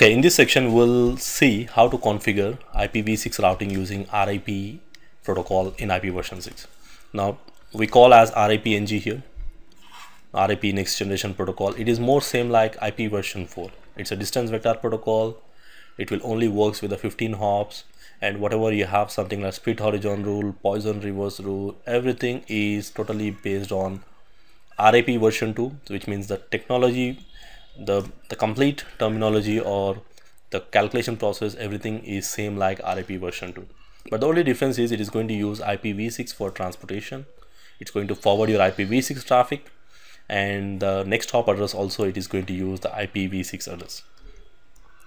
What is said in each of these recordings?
Okay, in this section we'll see how to configure IPv6 routing using RIP protocol in IP version 6. Now we call as RIPng here, RIP next generation protocol. It is more same like IP version 4. It's a distance vector protocol. It will only works with the 15 hops, and whatever you have, something like split horizon rule, poison reverse rule, everything is totally based on RIP version 2, which means the technology, the complete terminology or the calculation process, everything is same like RIP version 2. But the only difference is it is going to use IPv6 for transportation. It's going to forward your IPv6 traffic, and the next hop address also it is going to use the IPv6 address.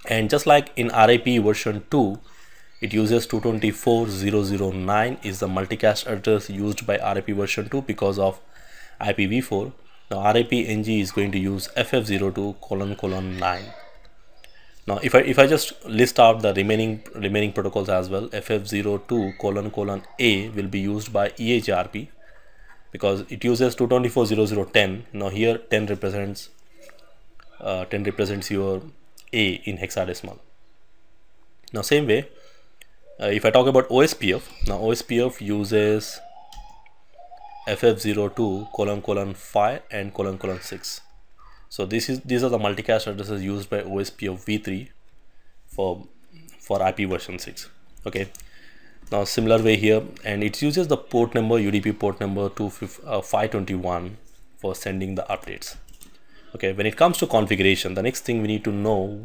And just like in RIP version 2, it uses 224.0.0.9 is the multicast address used by RIP version 2 because of IPv4. Now RIPng is going to use FF02::9. Now if I just list out the remaining protocols as well, FF02::A will be used by EHRP because it uses 224.0.0.10. Now here 10 represents your A in hexadecimal. Now same way, if I talk about OSPF, now OSPF uses FF02::5 and ::6. So these are the multicast addresses used by OSPF v3 for IP version 6. Okay, now similar way here, and it uses the port number, UDP port number 521 for sending the updates. Okay, when it comes to configuration, the next thing we need to know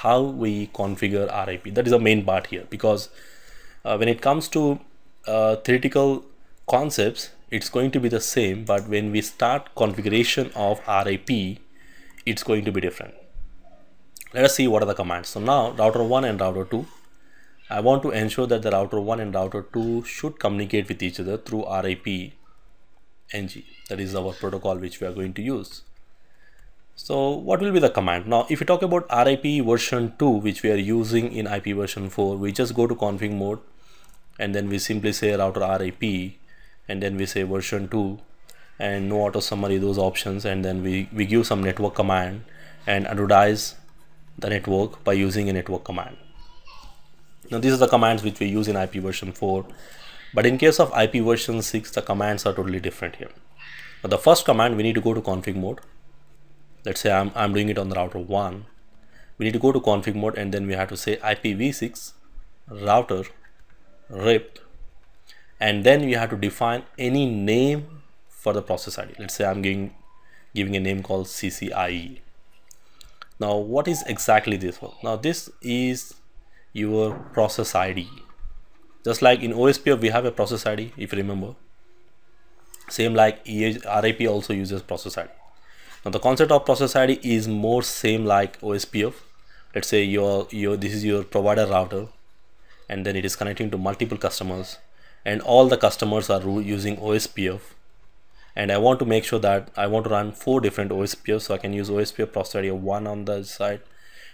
how we configure RIP. That is the main part here, because when it comes to theoretical concepts, it's going to be the same, but when we start configuration of RIP, it's going to be different. Let us see what are the commands. So now router 1 and router 2, I want to ensure that the router 1 and router 2 should communicate with each other through RIPng. That is our protocol which we are going to use. So what will be the command? Now if you talk about RIP version 2 which we are using in IP version 4, we just go to config mode and then we simply say router RIP, and then we say version 2 and no auto summary, those options, and then we give some network command and advertise the network by using a network command. Now these are the commands which we use in IP version 4, but in case of IP version 6 the commands are totally different here. Now the first command, we need to go to config mode. Let's say I'm doing it on the router 1. We need to go to config mode and then we have to say IPv6 router RIP, and then we have to define any name for the process ID. Let's say I'm giving a name called CCIE. Now what is exactly this one? Now this is your process ID. Just like in OSPF we have a process ID, if you remember. Same like RIP also uses process ID. Now the concept of process ID is more same like OSPF. Let's say this is your provider router, and then it is connecting to multiple customers, and all the customers are using OSPF, and I want to make sure that I want to run 4 different OSPFs, so I can use OSPF process ID of 1 on the side,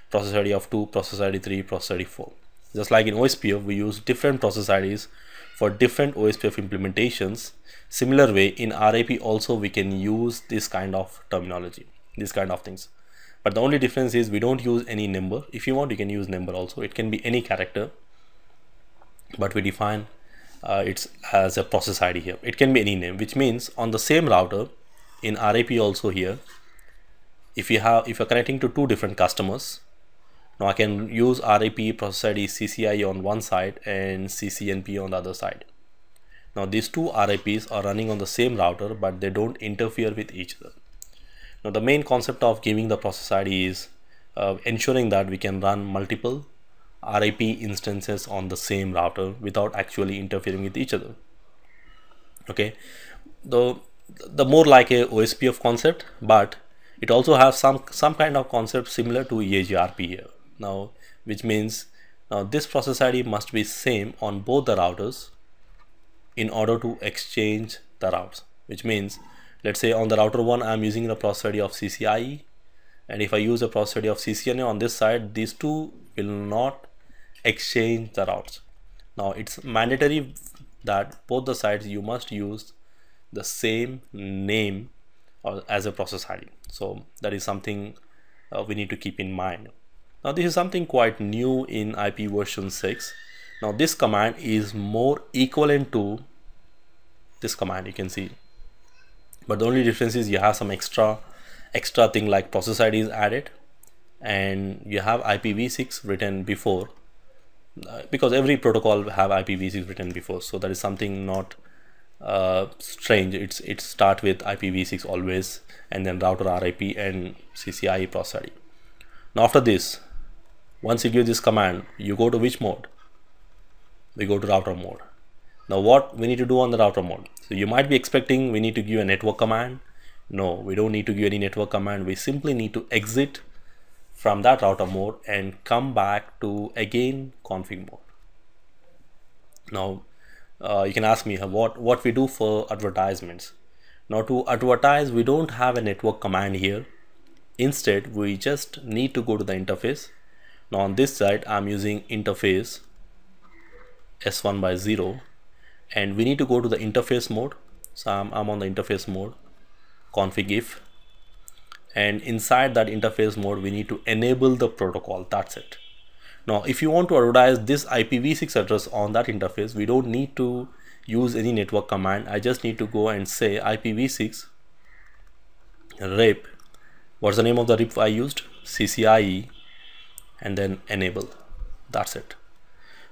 process ID of 2, process ID 3, process ID 4. Just like in OSPF we use different process IDs for different OSPF implementations. Similar way in RIP also we can use this kind of terminology, these kind of things, but the only difference is we don't use any number. If you want, you can use number also, it can be any character, but we define it's as a process ID here. It can be any name, which means on the same router in RIP also here, if you're connecting to 2 different customers, now I can use RIP process ID CCIE on one side and CCNP on the other side. Now these 2 RIPs are running on the same router, but they don't interfere with each other. Now the main concept of giving the process ID is ensuring that we can run multiple RIP instances on the same router without actually interfering with each other. Okay, the more like a OSPF concept, but it also has some kind of concept similar to EHRP here. Now which means now this process ID must be same on both the routers in order to exchange the routes, which means let's say on the router 1 I'm using the process ID of CCIE, and if I use a process ID of CCNA on this side, these 2 will not exchange the routes. Now it's mandatory that both the sides you must use the same name as a process ID. So that is something we need to keep in mind. Now this is something quite new in IP version 6. Now this command is more equivalent to this command, you can see, but the only difference is you have some extra thing like process ID is added, and you have IPv6 written before, because every protocol have IPv6 written before, so that is something not strange. It start with IPv6 always, and then router RIP and CCIE process ID. Now after this, once you give this command, you go to which mode? We go to router mode. Now what we need to do on the router mode? So you might be expecting we need to give a network command. No, we don't need to give any network command. We simply need to exit from that router mode and come back to again config mode. Now you can ask me what we do for advertisements. Now to advertise, we don't have a network command here. Instead, we just need to go to the interface. Now on this side, I'm using interface S1/0, and we need to go to the interface mode. So I'm on the interface mode, config if, and inside that interface mode we need to enable the protocol. That's it. Now if you want to advertise this IPv6 address on that interface, we don't need to use any network command. I just need to go and say IPv6 RIP. What's the name of the RIP I used? CCIE, and then enable. That's it.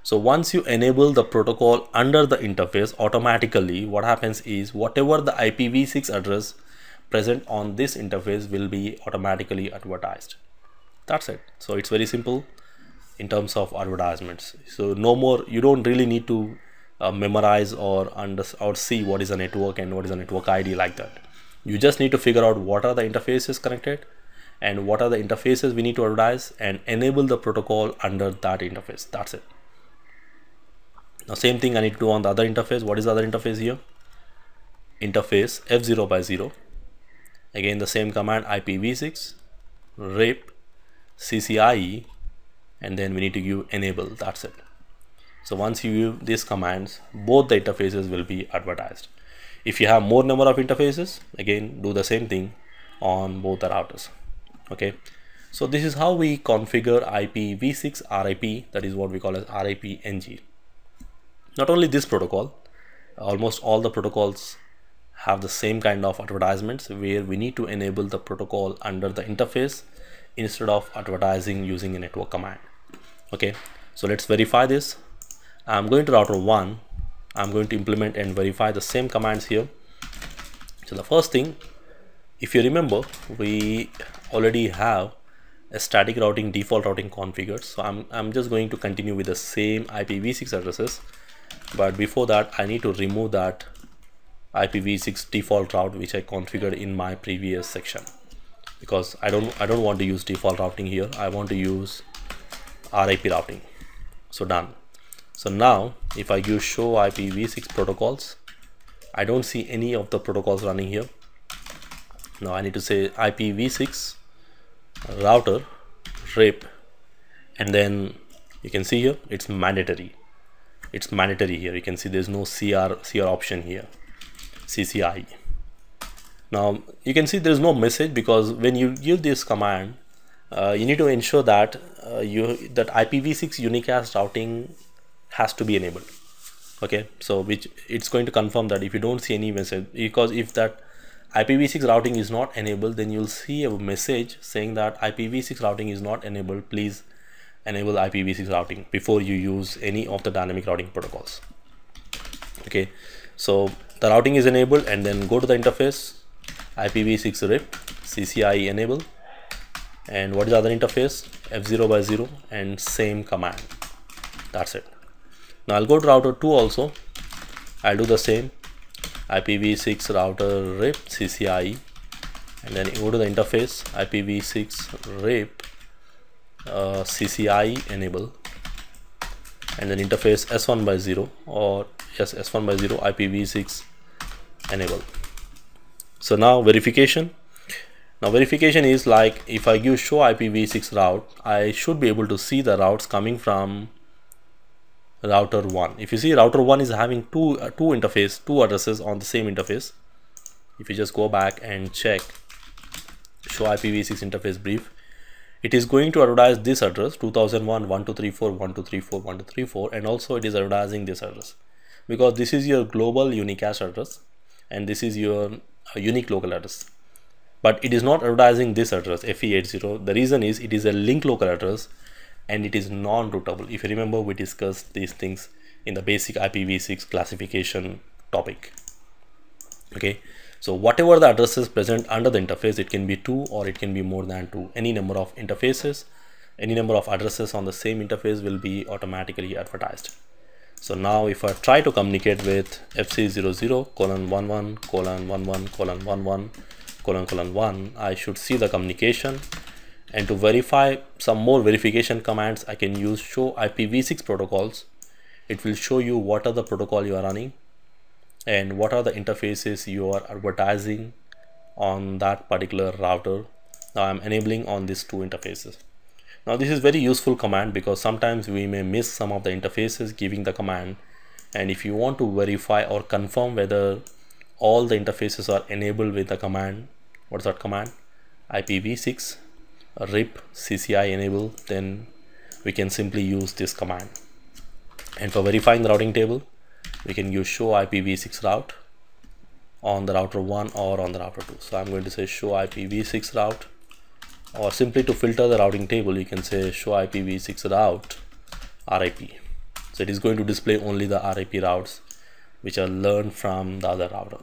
So once you enable the protocol under the interface, automatically what happens is whatever the IPv6 address present on this interface will be automatically advertised. That's it. So it's very simple in terms of advertisements. So no more, you don't really need to memorize or see what is a network and what is a network ID like that. You just need to figure out what are the interfaces connected and what are the interfaces we need to advertise, and enable the protocol under that interface. That's it. Now same thing I need to do on the other interface. What is the other interface here? Interface F0/0. Again the same command, IPv6 RIP CCIE, and then we need to give enable. That's it. So once you use these commands, both the interfaces will be advertised. If you have more number of interfaces, again do the same thing on both the routers. Okay, so this is how we configure IPv6 RIP, that is what we call as RIPng. Not only this protocol, almost all the protocols have the same kind of advertisements where we need to enable the protocol under the interface instead of advertising using a network command. Okay, so let's verify this. I'm going to router 1. I'm going to implement and verify the same commands here. So the first thing, if you remember, we already have a static routing default routing configured. So I'm just going to continue with the same IPv6 addresses, but before that I need to remove that IPv6 default route which I configured in my previous section, because I don't want to use default routing here. I want to use RIP routing. So done. So now if I give show IPv6 protocols, I don't see any of the protocols running here. Now I need to say IPv6 router RIP, and then you can see here it's mandatory. It's mandatory here. You can see there's no CR option here, CCIE. Now you can see there's no message, because when you give this command, you need to ensure that that IPv6 unicast routing has to be enabled. Okay, so which it's going to confirm that if you don't see any message, because if that IPv6 routing is not enabled, then you'll see a message saying that IPv6 routing is not enabled. Please enable IPv6 routing before you use any of the dynamic routing protocols. Okay, so the routing is enabled, and then go to the interface, IPv6 RIP CCIE enable, and what is the other interface? F0/0, and same command. That's it. Now I'll go to router 2 also. I'll do the same, IPv6 router RIP CCIE, and then go to the interface, IPv6 RIP CCIE enable, and then interface S1/0, or yes, S1/0 IPv6 enable. So now verification. Now verification is like, if I give show IPv6 route, I should be able to see the routes coming from router 1. If you see, router 1 is having two addresses on the same interface. If you just go back and check show IPv6 interface brief, it is going to advertise this address 2001 1234 1234 1234, and also it is advertising this address because this is your global unicast address and this is your unique local address. But it is not advertising this address FE80. The reason is it is a linked local address and it is non-routable. If you remember, we discussed these things in the basic IPv6 classification topic. Okay, so whatever the addresses present under the interface, it can be 2 or it can be more than 2. Any number of interfaces, any number of addresses on the same interface will be automatically advertised. So now if I try to communicate with FC00:11:11:11:1, I should see the communication. And to verify some more verification commands, I can use show IPv6 protocols. It will show you what are the protocol you are running and what are the interfaces you are advertising on that particular router. Now I'm enabling on these 2 interfaces. Now this is very useful command because sometimes we may miss some of the interfaces giving the command, and if you want to verify or confirm whether all the interfaces are enabled with the command, what's that command? IPv6 RIP CCI enable, then we can simply use this command. And for verifying the routing table, we can use show IPv6 route on the router 1 or on the router 2. So I'm going to say show IPv6 route, or simply to filter the routing table you can say show IPv6 route RIP. So it is going to display only the RIP routes which are learned from the other router.